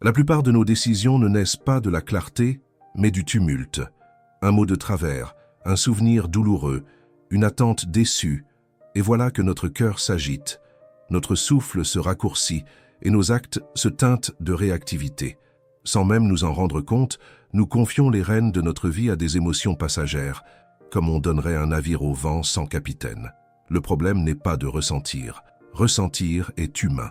La plupart de nos décisions ne naissent pas de la clarté, mais du tumulte. Un mot de travers, un souvenir douloureux, une attente déçue, et voilà que notre cœur s'agite, notre souffle se raccourcit et nos actes se teintent de réactivité. Sans même nous en rendre compte, nous confions les rênes de notre vie à des émotions passagères, comme on donnerait un navire au vent sans capitaine. Le problème n'est pas de ressentir. Ressentir est humain.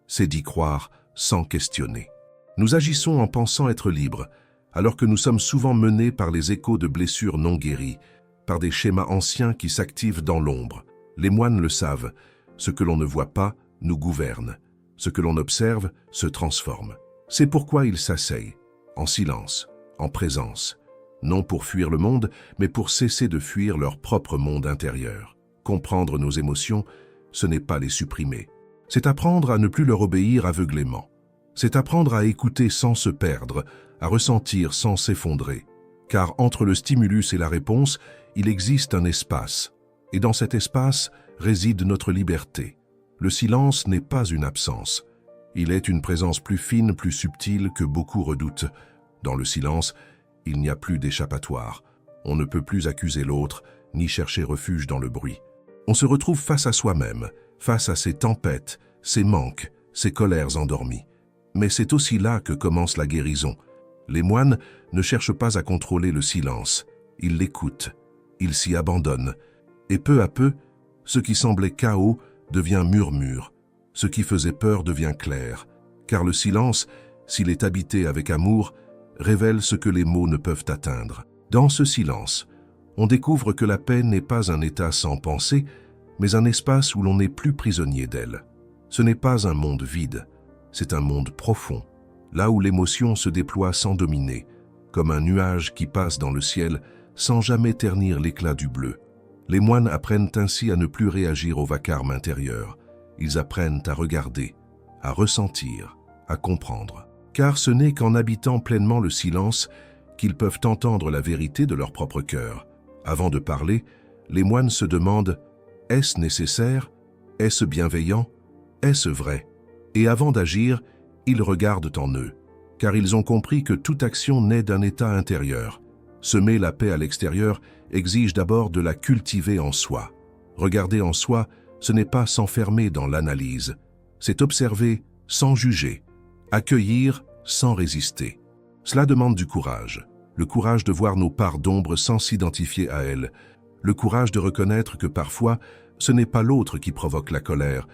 C'est d'y croire sans questionner. Nous agissons en pensant être libres, alors que nous sommes souvent menés par les échos de blessures non guéries, par des schémas anciens qui s'activent dans l'ombre. Les moines le savent, ce que l'on ne voit pas nous gouverne, ce que l'on observe se transforme. C'est pourquoi ils s'asseyent, en silence, en présence, non pour fuir le monde, mais pour cesser de fuir leur propre monde intérieur. Comprendre nos émotions, ce n'est pas les supprimer. C'est apprendre à ne plus leur obéir aveuglément. C'est apprendre à écouter sans se perdre, à ressentir sans s'effondrer. Car entre le stimulus et la réponse, il existe un espace. Et dans cet espace réside notre liberté. Le silence n'est pas une absence. Il est une présence plus fine, plus subtile que beaucoup redoutent. Dans le silence, il n'y a plus d'échappatoire. On ne peut plus accuser l'autre, ni chercher refuge dans le bruit. On se retrouve face à soi-même, face à ses tempêtes, ses manques, ses colères endormies. Mais c'est aussi là que commence la guérison. Les moines ne cherchent pas à contrôler le silence. Ils l'écoutent, ils s'y abandonnent. Et peu à peu, ce qui semblait chaos devient murmure. Ce qui faisait peur devient clair. Car le silence, s'il est habité avec amour, révèle ce que les mots ne peuvent atteindre. Dans ce silence, on découvre que la paix n'est pas un état sans pensée, mais un espace où l'on n'est plus prisonnier d'elle. Ce n'est pas un monde vide, c'est un monde profond, là où l'émotion se déploie sans dominer, comme un nuage qui passe dans le ciel sans jamais ternir l'éclat du bleu. Les moines apprennent ainsi à ne plus réagir au vacarme intérieur. Ils apprennent à regarder, à ressentir, à comprendre. Car ce n'est qu'en habitant pleinement le silence qu'ils peuvent entendre la vérité de leur propre cœur. Avant de parler, les moines se demandent « Est-ce nécessaire? Est-ce bienveillant? Est-ce vrai ?» Et avant d'agir, ils regardent en eux, car ils ont compris que toute action naît d'un état intérieur. Semer la paix à l'extérieur exige d'abord de la cultiver en soi. Regarder en soi, ce n'est pas s'enfermer dans l'analyse, c'est observer sans juger, accueillir sans résister. Cela demande du courage, le courage de voir nos parts d'ombre sans s'identifier à elles, le courage de reconnaître que parfois, ce n'est pas l'autre qui provoque la colère,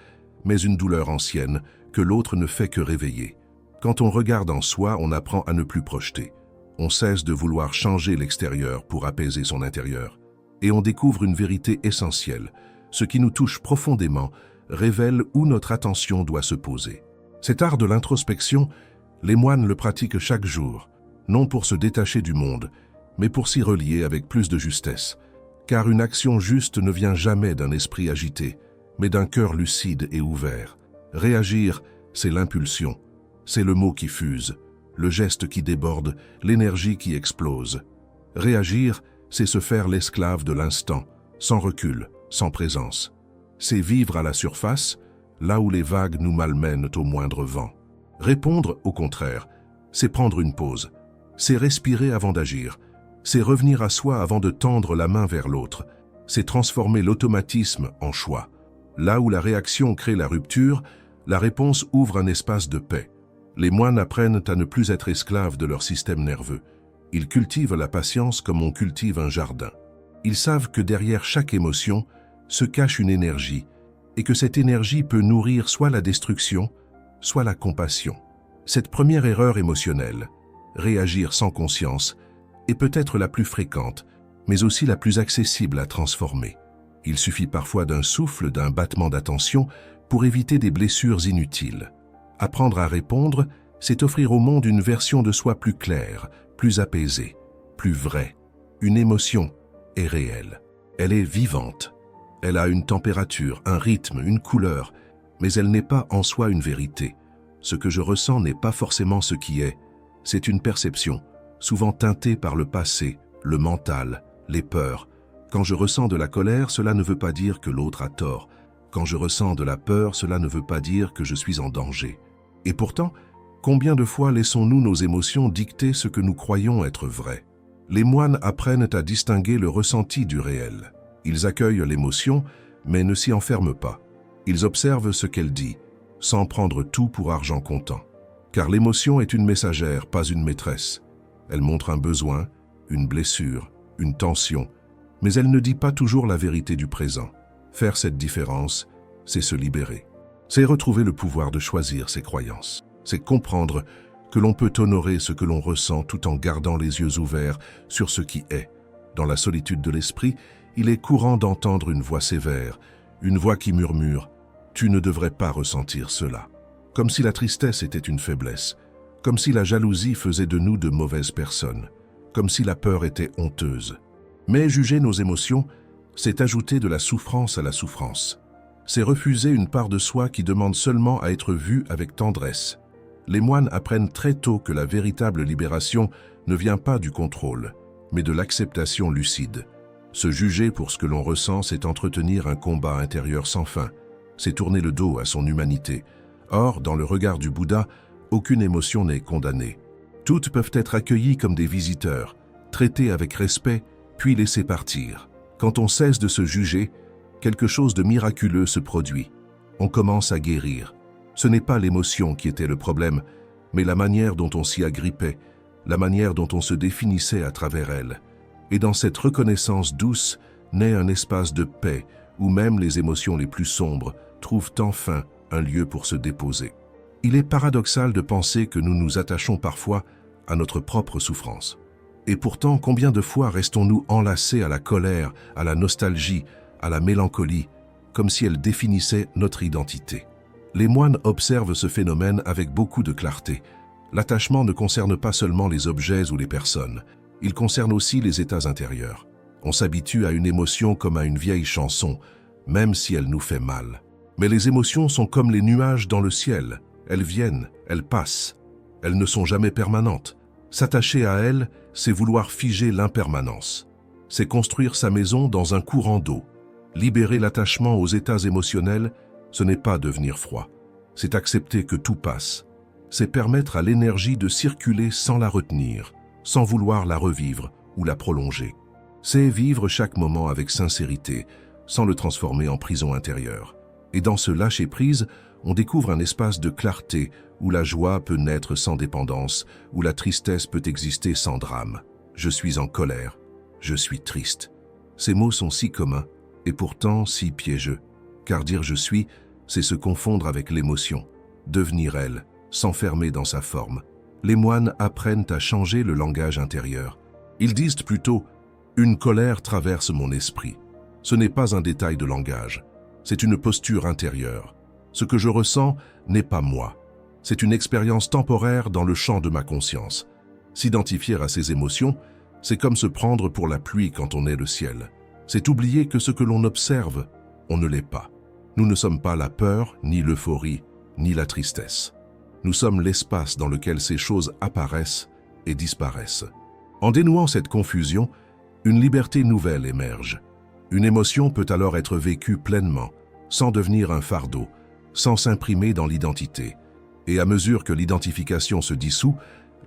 mais une douleur ancienne que l'autre ne fait que réveiller. Quand on regarde en soi, on apprend à ne plus projeter. On cesse de vouloir changer l'extérieur pour apaiser son intérieur. Et on découvre une vérité essentielle. Ce qui nous touche profondément révèle où notre attention doit se poser. Cet art de l'introspection, les moines le pratiquent chaque jour, non pour se détacher du monde, mais pour s'y relier avec plus de justesse. Car une action juste ne vient jamais d'un esprit agité, mais d'un cœur lucide et ouvert. Réagir, c'est l'impulsion, c'est le mot qui fuse, le geste qui déborde, l'énergie qui explose. Réagir, c'est se faire l'esclave de l'instant, sans recul, sans présence. C'est vivre à la surface, là où les vagues nous malmènent au moindre vent. Répondre, au contraire, c'est prendre une pause, c'est respirer avant d'agir, c'est revenir à soi avant de tendre la main vers l'autre, c'est transformer l'automatisme en choix. Là où la réaction crée la rupture, la réponse ouvre un espace de paix. Les moines apprennent à ne plus être esclaves de leur système nerveux. Ils cultivent la patience comme on cultive un jardin. Ils savent que derrière chaque émotion se cache une énergie, et que cette énergie peut nourrir soit la destruction, soit la compassion. Cette première erreur émotionnelle, réagir sans conscience, est peut-être la plus fréquente, mais aussi la plus accessible à transformer. Il suffit parfois d'un souffle, d'un battement d'attention pour éviter des blessures inutiles. Apprendre à répondre, c'est offrir au monde une version de soi plus claire, plus apaisée, plus vraie. Une émotion est réelle. Elle est vivante. Elle a une température, un rythme, une couleur, mais elle n'est pas en soi une vérité. Ce que je ressens n'est pas forcément ce qui est. C'est une perception, souvent teintée par le passé, le mental, les peurs. Quand je ressens de la colère, cela ne veut pas dire que l'autre a tort. Quand je ressens de la peur, cela ne veut pas dire que je suis en danger. Et pourtant, Combien de fois laissons-nous nos émotions dicter ce que nous croyons être vrai? Les moines apprennent à distinguer le ressenti du réel. Ils accueillent l'émotion, mais ne s'y enferment pas. Ils observent ce qu'elle dit, sans prendre tout pour argent comptant. Car l'émotion est une messagère, pas une maîtresse. Elle montre un besoin, une blessure, une tension, mais elle ne dit pas toujours la vérité du présent. Faire cette différence, c'est se libérer. C'est retrouver le pouvoir de choisir ses croyances. C'est comprendre que l'on peut honorer ce que l'on ressent tout en gardant les yeux ouverts sur ce qui est. Dans la solitude de l'esprit, il est courant d'entendre une voix sévère, une voix qui murmure « Tu ne devrais pas ressentir cela », comme si la tristesse était une faiblesse, comme si la jalousie faisait de nous de mauvaises personnes, comme si la peur était honteuse. Mais juger nos émotions, c'est ajouter de la souffrance à la souffrance. C'est refuser une part de soi qui demande seulement à être vue avec tendresse. Les moines apprennent très tôt que la véritable libération ne vient pas du contrôle, mais de l'acceptation lucide. Se juger pour ce que l'on ressent, c'est entretenir un combat intérieur sans fin. C'est tourner le dos à son humanité. Or, dans le regard du Bouddha, aucune émotion n'est condamnée. Toutes peuvent être accueillies comme des visiteurs, traitées avec respect, puis laissées partir. Quand on cesse de se juger, quelque chose de miraculeux se produit. On commence à guérir. Ce n'est pas l'émotion qui était le problème, mais la manière dont on s'y agrippait, la manière dont on se définissait à travers elle. Et dans cette reconnaissance douce naît un espace de paix où même les émotions les plus sombres trouvent enfin un lieu pour se déposer. Il est paradoxal de penser que nous nous attachons parfois à notre propre souffrance. Et pourtant, combien de fois restons-nous enlacés à la colère, à la nostalgie, à la mélancolie, comme si elles définissaient notre identité. Les moines observent ce phénomène avec beaucoup de clarté. L'attachement ne concerne pas seulement les objets ou les personnes, il concerne aussi les états intérieurs. On s'habitue à une émotion comme à une vieille chanson, même si elle nous fait mal. Mais les émotions sont comme les nuages dans le ciel. Elles viennent, elles passent. Elles ne sont jamais permanentes. S'attacher à elles, c'est vouloir figer l'impermanence. C'est construire sa maison dans un courant d'eau. Libérer l'attachement aux états émotionnels, ce n'est pas devenir froid. C'est accepter que tout passe. C'est permettre à l'énergie de circuler sans la retenir, sans vouloir la revivre ou la prolonger. C'est vivre chaque moment avec sincérité, sans le transformer en prison intérieure. Et dans ce lâcher-prise, on découvre un espace de clarté où la joie peut naître sans dépendance, où la tristesse peut exister sans drame. Je suis en colère, je suis triste. Ces mots sont si communs et pourtant si piégeux, car dire je suis, c'est se confondre avec l'émotion, devenir elle, s'enfermer dans sa forme. Les moines apprennent à changer le langage intérieur. Ils disent plutôt « une colère traverse mon esprit ». Ce n'est pas un détail de langage, c'est une posture intérieure. Ce que je ressens n'est pas moi. C'est une expérience temporaire dans le champ de ma conscience. S'identifier à ces émotions, c'est comme se prendre pour la pluie quand on est le ciel. C'est oublier que ce que l'on observe, on ne l'est pas. Nous ne sommes pas la peur, ni l'euphorie, ni la tristesse. Nous sommes l'espace dans lequel ces choses apparaissent et disparaissent. En dénouant cette confusion, une liberté nouvelle émerge. Une émotion peut alors être vécue pleinement, sans devenir un fardeau, sans s'imprimer dans l'identité. Et à mesure que l'identification se dissout,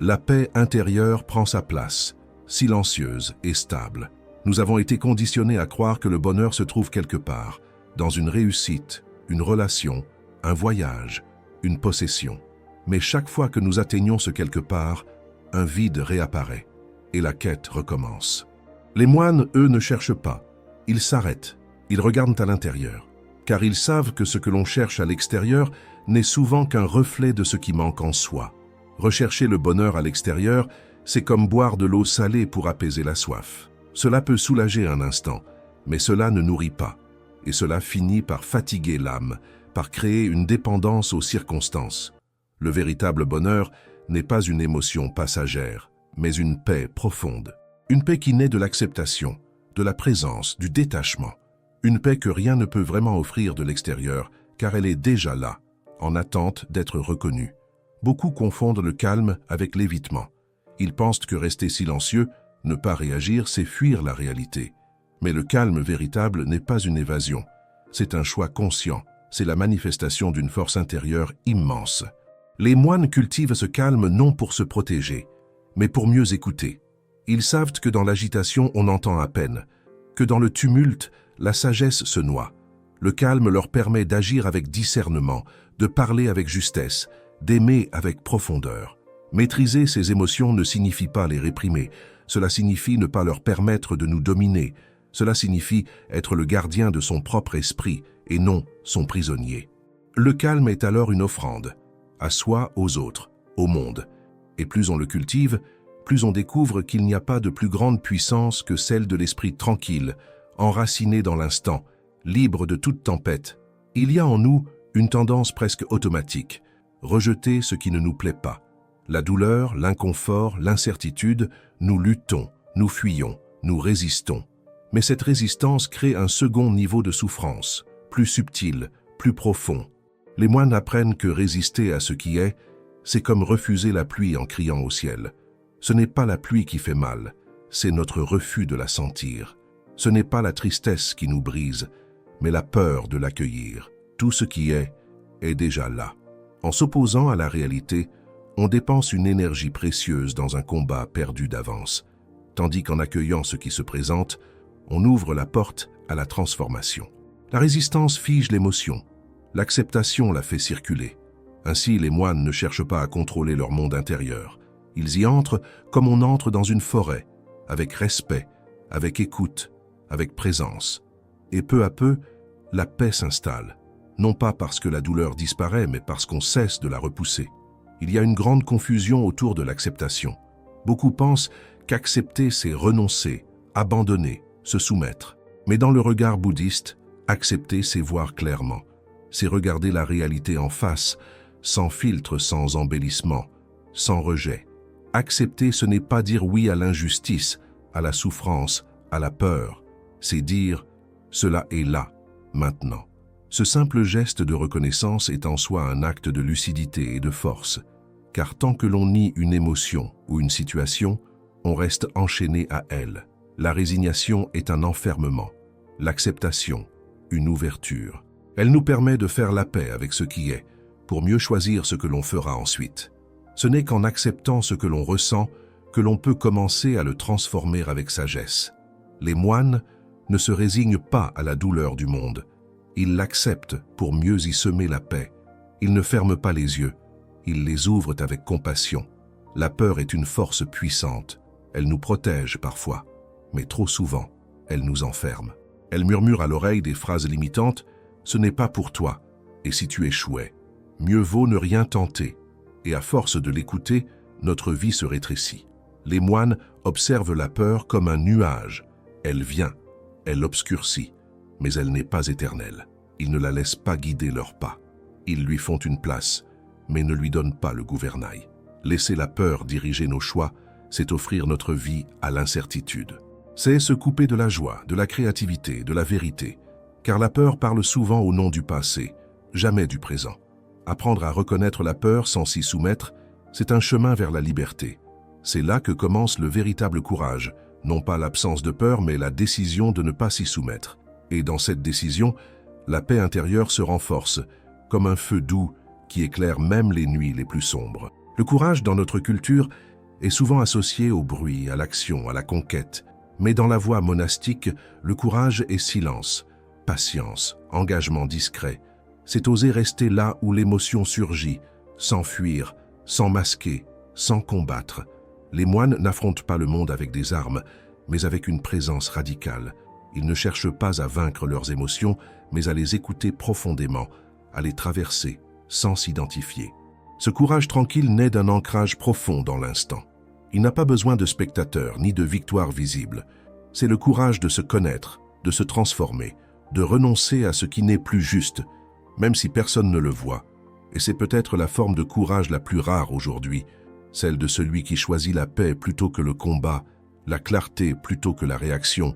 la paix intérieure prend sa place, silencieuse et stable. Nous avons été conditionnés à croire que le bonheur se trouve quelque part, dans une réussite, une relation, un voyage, une possession. Mais chaque fois que nous atteignons ce quelque part, un vide réapparaît et la quête recommence. Les moines, eux, ne cherchent pas. Ils s'arrêtent, ils regardent à l'intérieur, car ils savent que ce que l'on cherche à l'extérieur n'est souvent qu'un reflet de ce qui manque en soi. Rechercher le bonheur à l'extérieur, c'est comme boire de l'eau salée pour apaiser la soif. Cela peut soulager un instant, mais cela ne nourrit pas, et cela finit par fatiguer l'âme, par créer une dépendance aux circonstances. Le véritable bonheur n'est pas une émotion passagère, mais une paix profonde. Une paix qui naît de l'acceptation, de la présence, du détachement. Une paix que rien ne peut vraiment offrir de l'extérieur, car elle est déjà là, en attente d'être reconnue. Beaucoup confondent le calme avec l'évitement. Ils pensent que rester silencieux, ne pas réagir, c'est fuir la réalité. Mais le calme véritable n'est pas une évasion. C'est un choix conscient, c'est la manifestation d'une force intérieure immense. Les moines cultivent ce calme non pour se protéger, mais pour mieux écouter. Ils savent que dans l'agitation, on entend à peine, que dans le tumulte, la sagesse se noie. Le calme leur permet d'agir avec discernement, de parler avec justesse, d'aimer avec profondeur. Maîtriser ces émotions ne signifie pas les réprimer, cela signifie ne pas leur permettre de nous dominer, cela signifie être le gardien de son propre esprit et non son prisonnier. Le calme est alors une offrande, à soi, aux autres, au monde. Et plus on le cultive, plus on découvre qu'il n'y a pas de plus grande puissance que celle de l'esprit tranquille, enraciné dans l'instant, libre de toute tempête. Il y a en nous une tendance presque automatique, rejeter ce qui ne nous plaît pas. La douleur, l'inconfort, l'incertitude, nous luttons, nous fuyons, nous résistons. Mais cette résistance crée un second niveau de souffrance, plus subtil, plus profond. Les moines apprennent que résister à ce qui est, c'est comme refuser la pluie en criant au ciel. Ce n'est pas la pluie qui fait mal, c'est notre refus de la sentir. Ce n'est pas la tristesse qui nous brise, mais la peur de l'accueillir. Tout ce qui est déjà là. En s'opposant à la réalité, on dépense une énergie précieuse dans un combat perdu d'avance, tandis qu'en accueillant ce qui se présente, on ouvre la porte à la transformation. La résistance fige l'émotion, l'acceptation la fait circuler. Ainsi, les moines ne cherchent pas à contrôler leur monde intérieur. Ils y entrent comme on entre dans une forêt, avec respect, avec écoute, avec présence. Et peu à peu, la paix s'installe, non pas parce que la douleur disparaît, mais parce qu'on cesse de la repousser. Il y a une grande confusion autour de l'acceptation. Beaucoup pensent qu'accepter, c'est renoncer, abandonner, se soumettre. Mais dans le regard bouddhiste, accepter, c'est voir clairement. C'est regarder la réalité en face, sans filtre, sans embellissement, sans rejet. Accepter, ce n'est pas dire oui à l'injustice, à la souffrance, à la peur. C'est dire « cela est là, maintenant ». Ce simple geste de reconnaissance est en soi un acte de lucidité et de force, car tant que l'on nie une émotion ou une situation, on reste enchaîné à elle. La résignation est un enfermement, l'acceptation, une ouverture. Elle nous permet de faire la paix avec ce qui est, pour mieux choisir ce que l'on fera ensuite. Ce n'est qu'en acceptant ce que l'on ressent que l'on peut commencer à le transformer avec sagesse. Les moines ne se résignent pas à la douleur du monde. Ils l'acceptent pour mieux y semer la paix. Ils ne ferment pas les yeux, ils les ouvrent avec compassion. La peur est une force puissante. Elle nous protège parfois, mais trop souvent, elle nous enferme. Elle murmure à l'oreille des phrases limitantes « ce n'est pas pour toi » et si tu échouais, mieux vaut ne rien tenter. Et à force de l'écouter, notre vie se rétrécit. Les moines observent la peur comme un nuage. Elle vient, elle obscurcit, mais elle n'est pas éternelle. Ils ne la laissent pas guider leurs pas. Ils lui font une place, mais ne lui donnent pas le gouvernail. Laisser la peur diriger nos choix, c'est offrir notre vie à l'incertitude. C'est se couper de la joie, de la créativité, de la vérité, car la peur parle souvent au nom du passé, jamais du présent. Apprendre à reconnaître la peur sans s'y soumettre, c'est un chemin vers la liberté. C'est là que commence le véritable courage, non pas l'absence de peur, mais la décision de ne pas s'y soumettre. Et dans cette décision, la paix intérieure se renforce, comme un feu doux qui éclaire même les nuits les plus sombres. Le courage dans notre culture est souvent associé au bruit, à l'action, à la conquête. Mais dans la voie monastique, le courage est silence, patience, engagement discret. C'est oser rester là où l'émotion surgit, sans fuir, sans masquer, sans combattre. Les moines n'affrontent pas le monde avec des armes, mais avec une présence radicale. Ils ne cherchent pas à vaincre leurs émotions, mais à les écouter profondément, à les traverser, sans s'identifier. Ce courage tranquille naît d'un ancrage profond dans l'instant. Il n'a pas besoin de spectateurs ni de victoires visibles. C'est le courage de se connaître, de se transformer, de renoncer à ce qui n'est plus juste, même si personne ne le voit. Et c'est peut-être la forme de courage la plus rare aujourd'hui, celle de celui qui choisit la paix plutôt que le combat, la clarté plutôt que la réaction,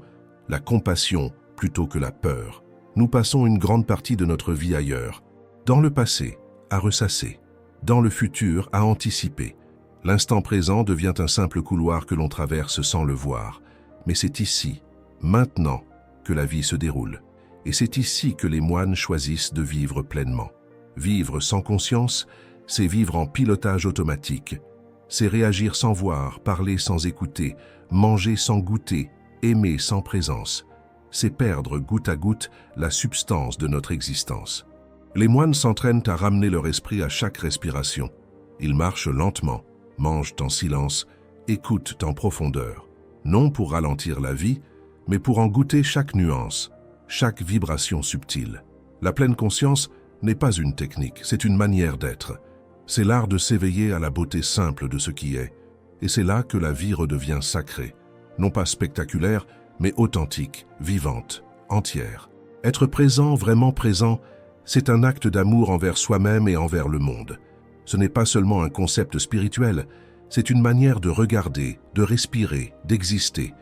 la compassion plutôt que la peur. Nous passons une grande partie de notre vie ailleurs, dans le passé, à ressasser, dans le futur, à anticiper. L'instant présent devient un simple couloir que l'on traverse sans le voir. Mais c'est ici, maintenant, que la vie se déroule. Et c'est ici que les moines choisissent de vivre pleinement. Vivre sans conscience, c'est vivre en pilotage automatique. C'est réagir sans voir, parler sans écouter, manger sans goûter, aimer sans présence. C'est perdre goutte à goutte la substance de notre existence. Les moines s'entraînent à ramener leur esprit à chaque respiration. Ils marchent lentement, mangent en silence, écoutent en profondeur. Non pour ralentir la vie, mais pour en goûter chaque nuance, chaque vibration subtile. La pleine conscience n'est pas une technique, c'est une manière d'être. C'est l'art de s'éveiller à la beauté simple de ce qui est. Et c'est là que la vie redevient sacrée. Non pas spectaculaire, mais authentique, vivante, entière. Être présent, vraiment présent, c'est un acte d'amour envers soi-même et envers le monde. Ce n'est pas seulement un concept spirituel, c'est une manière de regarder, de respirer, d'exister.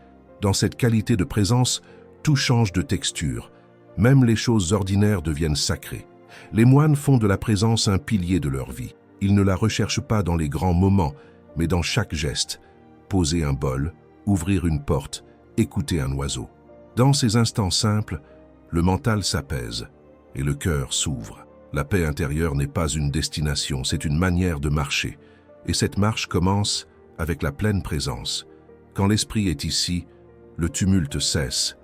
Dans cette qualité de présence, tout change de texture. Même les choses ordinaires deviennent sacrées. Les moines font de la présence un pilier de leur vie. Ils ne la recherchent pas dans les grands moments, mais dans chaque geste. Poser un bol, ouvrir une porte, écouter un oiseau. Dans ces instants simples, le mental s'apaise et le cœur s'ouvre. La paix intérieure n'est pas une destination, c'est une manière de marcher. Et cette marche commence avec la pleine présence. Quand l'esprit est ici, le tumulte cesse.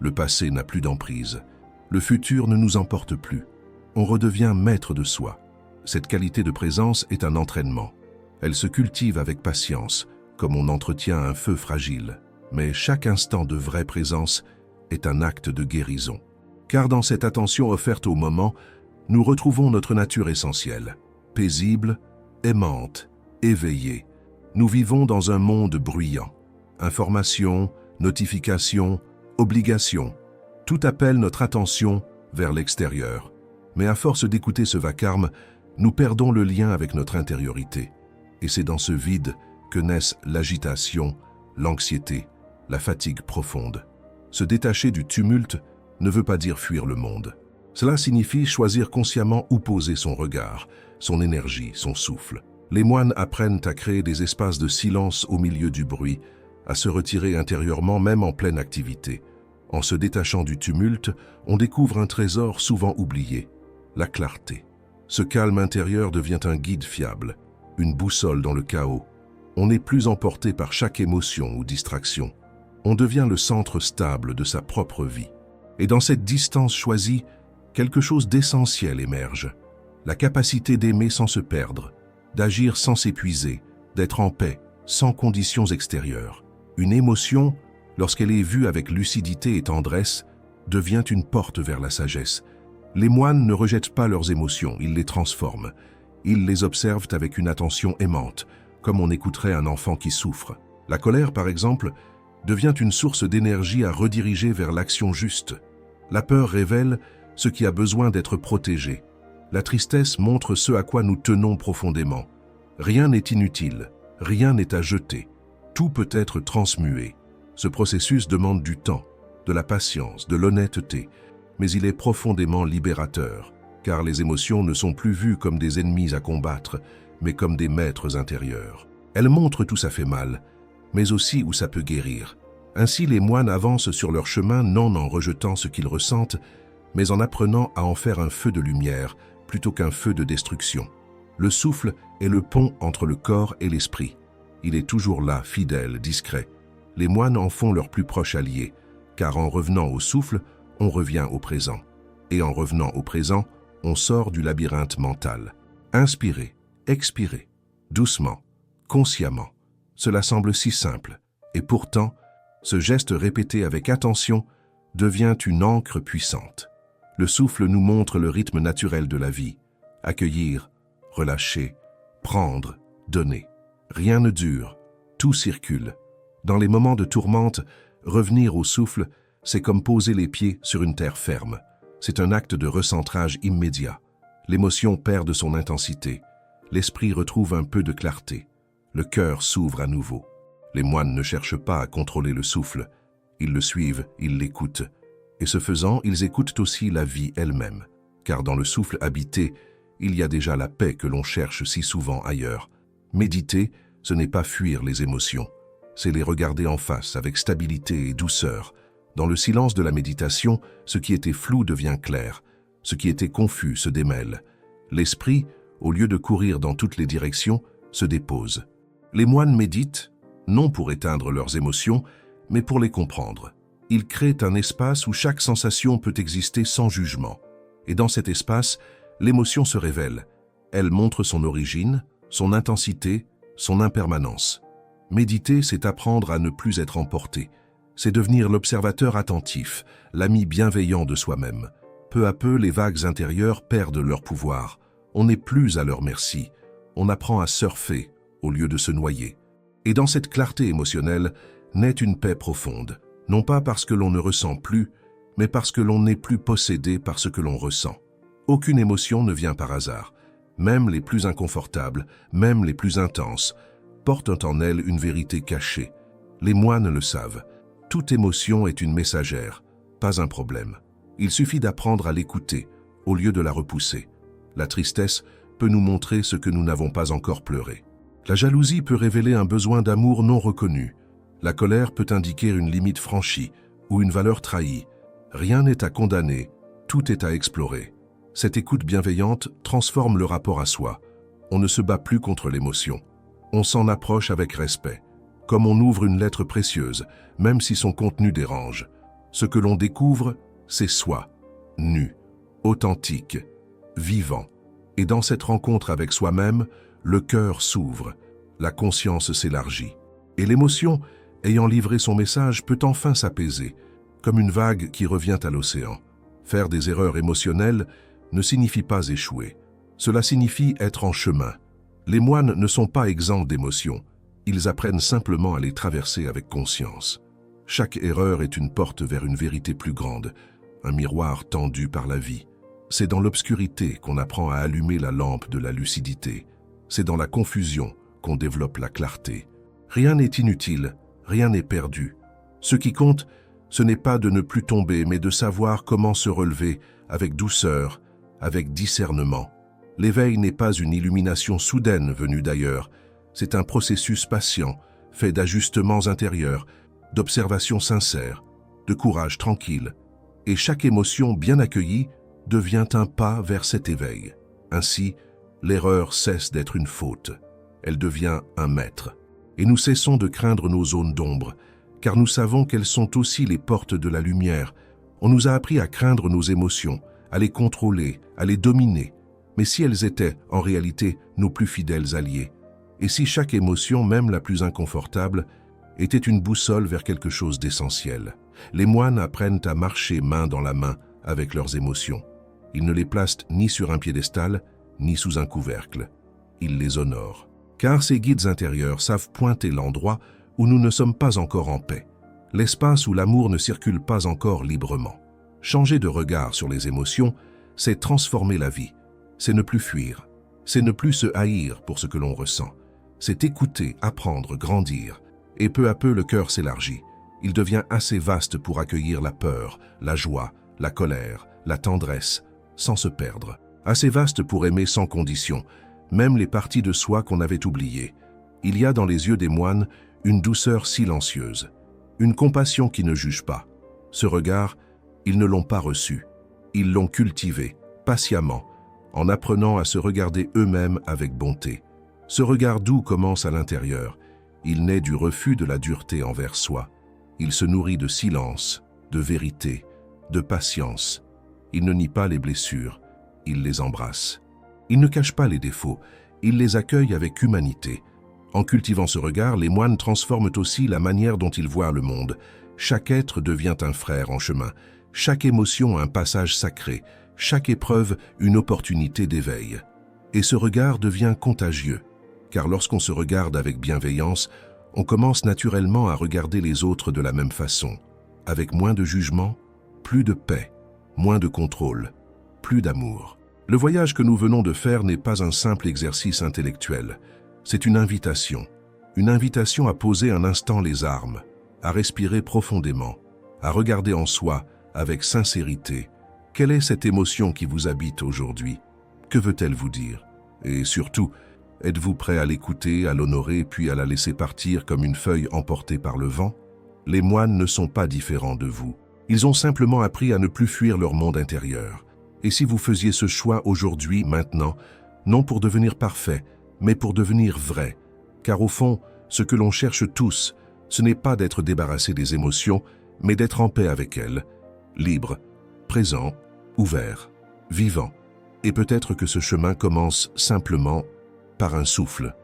Le passé n'a plus d'emprise. Le futur ne nous emporte plus. On redevient maître de soi. Cette qualité de présence est un entraînement. Elle se cultive avec patience, comme on entretient un feu fragile. Mais chaque instant de vraie présence est un acte de guérison. Car dans cette attention offerte au moment, nous retrouvons notre nature essentielle. Paisible, aimante, éveillée. Nous vivons dans un monde bruyant. Informations, notifications, obligations. Tout appelle notre attention vers l'extérieur. Mais à force d'écouter ce vacarme, nous perdons le lien avec notre intériorité. Et c'est dans ce vide que naissent l'agitation, l'anxiété, la fatigue profonde. Se détacher du tumulte ne veut pas dire fuir le monde. Cela signifie choisir consciemment où poser son regard, son énergie, son souffle. Les moines apprennent à créer des espaces de silence au milieu du bruit, à se retirer intérieurement même en pleine activité. En se détachant du tumulte, on découvre un trésor souvent oublié, la clarté. Ce calme intérieur devient un guide fiable, une boussole dans le chaos. On n'est plus emporté par chaque émotion ou distraction. On devient le centre stable de sa propre vie. Et dans cette distance choisie, quelque chose d'essentiel émerge. La capacité d'aimer sans se perdre, d'agir sans s'épuiser, d'être en paix, sans conditions extérieures. Une émotion, lorsqu'elle est vue avec lucidité et tendresse, devient une porte vers la sagesse. Les moines ne rejettent pas leurs émotions, ils les transforment. Ils les observent avec une attention aimante, comme on écouterait un enfant qui souffre. La colère, par exemple, devient une source d'énergie à rediriger vers l'action juste. La peur révèle ce qui a besoin d'être protégé. La tristesse montre ce à quoi nous tenons profondément. Rien n'est inutile, rien n'est à jeter. Tout peut être transmué. Ce processus demande du temps, de la patience, de l'honnêteté, mais il est profondément libérateur, car les émotions ne sont plus vues comme des ennemis à combattre, mais comme des maîtres intérieurs. Elles montrent où ça fait mal, mais aussi où ça peut guérir. Ainsi, les moines avancent sur leur chemin non en rejetant ce qu'ils ressentent, mais en apprenant à en faire un feu de lumière plutôt qu'un feu de destruction. Le souffle est le pont entre le corps et l'esprit. Il est toujours là, fidèle, discret. Les moines en font leur plus proche allié, car en revenant au souffle, on revient au présent. Et en revenant au présent, on sort du labyrinthe mental. Inspirez, expirez, doucement, consciemment. Cela semble si simple. Et pourtant, ce geste répété avec attention devient une ancre puissante. Le souffle nous montre le rythme naturel de la vie. Accueillir, relâcher, prendre, donner. Rien ne dure, tout circule. Dans les moments de tourmente, revenir au souffle, c'est comme poser les pieds sur une terre ferme. C'est un acte de recentrage immédiat. L'émotion perd de son intensité. L'esprit retrouve un peu de clarté. Le cœur s'ouvre à nouveau. Les moines ne cherchent pas à contrôler le souffle. Ils le suivent, ils l'écoutent. Et ce faisant, ils écoutent aussi la vie elle-même. Car dans le souffle habité, il y a déjà la paix que l'on cherche si souvent ailleurs. Méditer, ce n'est pas fuir les émotions. C'est les regarder en face avec stabilité et douceur. Dans le silence de la méditation, ce qui était flou devient clair. Ce qui était confus se démêle. L'esprit, au lieu de courir dans toutes les directions, se déposent. Les moines méditent, non pour éteindre leurs émotions, mais pour les comprendre. Ils créent un espace où chaque sensation peut exister sans jugement. Et dans cet espace, l'émotion se révèle. Elle montre son origine, son intensité, son impermanence. Méditer, c'est apprendre à ne plus être emporté. C'est devenir l'observateur attentif, l'ami bienveillant de soi-même. Peu à peu, les vagues intérieures perdent leur pouvoir. On n'est plus à leur merci. On apprend à surfer au lieu de se noyer. Et dans cette clarté émotionnelle naît une paix profonde, non pas parce que l'on ne ressent plus, mais parce que l'on n'est plus possédé par ce que l'on ressent. Aucune émotion ne vient par hasard. Même les plus inconfortables, même les plus intenses, portent en elles une vérité cachée. Les moines le savent. Toute émotion est une messagère, pas un problème. Il suffit d'apprendre à l'écouter, au lieu de la repousser. La tristesse peut nous montrer ce que nous n'avons pas encore pleuré. La jalousie peut révéler un besoin d'amour non reconnu. La colère peut indiquer une limite franchie ou une valeur trahie. Rien n'est à condamner, tout est à explorer. Cette écoute bienveillante transforme le rapport à soi. On ne se bat plus contre l'émotion. On s'en approche avec respect, comme on ouvre une lettre précieuse, même si son contenu dérange. Ce que l'on découvre, c'est soi, nu, authentique, vivant. Et dans cette rencontre avec soi-même, le cœur s'ouvre, la conscience s'élargit. Et l'émotion, ayant livré son message, peut enfin s'apaiser, comme une vague qui revient à l'océan. Faire des erreurs émotionnelles ne signifie pas échouer. Cela signifie être en chemin. Les moines ne sont pas exempts d'émotions. Ils apprennent simplement à les traverser avec conscience. Chaque erreur est une porte vers une vérité plus grande, un miroir tendu par la vie. C'est dans l'obscurité qu'on apprend à allumer la lampe de la lucidité. C'est dans la confusion qu'on développe la clarté. Rien n'est inutile, rien n'est perdu. Ce qui compte, ce n'est pas de ne plus tomber, mais de savoir comment se relever avec douceur, avec discernement. L'éveil n'est pas une illumination soudaine venue d'ailleurs. C'est un processus patient, fait d'ajustements intérieurs, d'observations sincères, de courage tranquille. Et chaque émotion bien accueillie devient un pas vers cet éveil. Ainsi, l'erreur cesse d'être une faute. Elle devient un maître. Et nous cessons de craindre nos zones d'ombre, car nous savons qu'elles sont aussi les portes de la lumière. On nous a appris à craindre nos émotions, à les contrôler, à les dominer. Mais si elles étaient, en réalité, nos plus fidèles alliés, et si chaque émotion, même la plus inconfortable, était une boussole vers quelque chose d'essentiel. Les moines apprennent à marcher main dans la main avec leurs émotions. Ils ne les placent ni sur un piédestal, ni sous un couvercle. Ils les honorent. Car ces guides intérieurs savent pointer l'endroit où nous ne sommes pas encore en paix, l'espace où l'amour ne circule pas encore librement. Changer de regard sur les émotions, c'est transformer la vie. C'est ne plus fuir. C'est ne plus se haïr pour ce que l'on ressent. C'est écouter, apprendre, grandir. Et peu à peu, le cœur s'élargit. Il devient assez vaste pour accueillir la peur, la joie, la colère, la tendresse, sans se perdre. Assez vaste pour aimer sans condition, même les parties de soi qu'on avait oubliées. Il y a dans les yeux des moines une douceur silencieuse, une compassion qui ne juge pas. Ce regard, ils ne l'ont pas reçu. Ils l'ont cultivé, patiemment, en apprenant à se regarder eux-mêmes avec bonté. Ce regard doux commence à l'intérieur. Il naît du refus de la dureté envers soi. Il se nourrit de silence, de vérité, de patience. Il ne nie pas les blessures, il les embrasse. Il ne cache pas les défauts, il les accueille avec humanité. En cultivant ce regard, les moines transforment aussi la manière dont ils voient le monde. Chaque être devient un frère en chemin, chaque émotion un passage sacré, chaque épreuve une opportunité d'éveil. Et ce regard devient contagieux, car lorsqu'on se regarde avec bienveillance, on commence naturellement à regarder les autres de la même façon, avec moins de jugement, plus de paix, moins de contrôle, plus d'amour. Le voyage que nous venons de faire n'est pas un simple exercice intellectuel, c'est une invitation à poser un instant les armes, à respirer profondément, à regarder en soi avec sincérité. Quelle est cette émotion qui vous habite aujourd'hui? Que veut-elle vous dire? Et surtout, êtes-vous prêt à l'écouter, à l'honorer, puis à la laisser partir comme une feuille emportée par le vent? Les moines ne sont pas différents de vous. Ils ont simplement appris à ne plus fuir leur monde intérieur. Et si vous faisiez ce choix aujourd'hui, maintenant, non pour devenir parfait, mais pour devenir vrai. Car au fond, ce que l'on cherche tous, ce n'est pas d'être débarrassé des émotions, mais d'être en paix avec elles, libre, présent, ouvert, vivant. Et peut-être que ce chemin commence simplement par un souffle.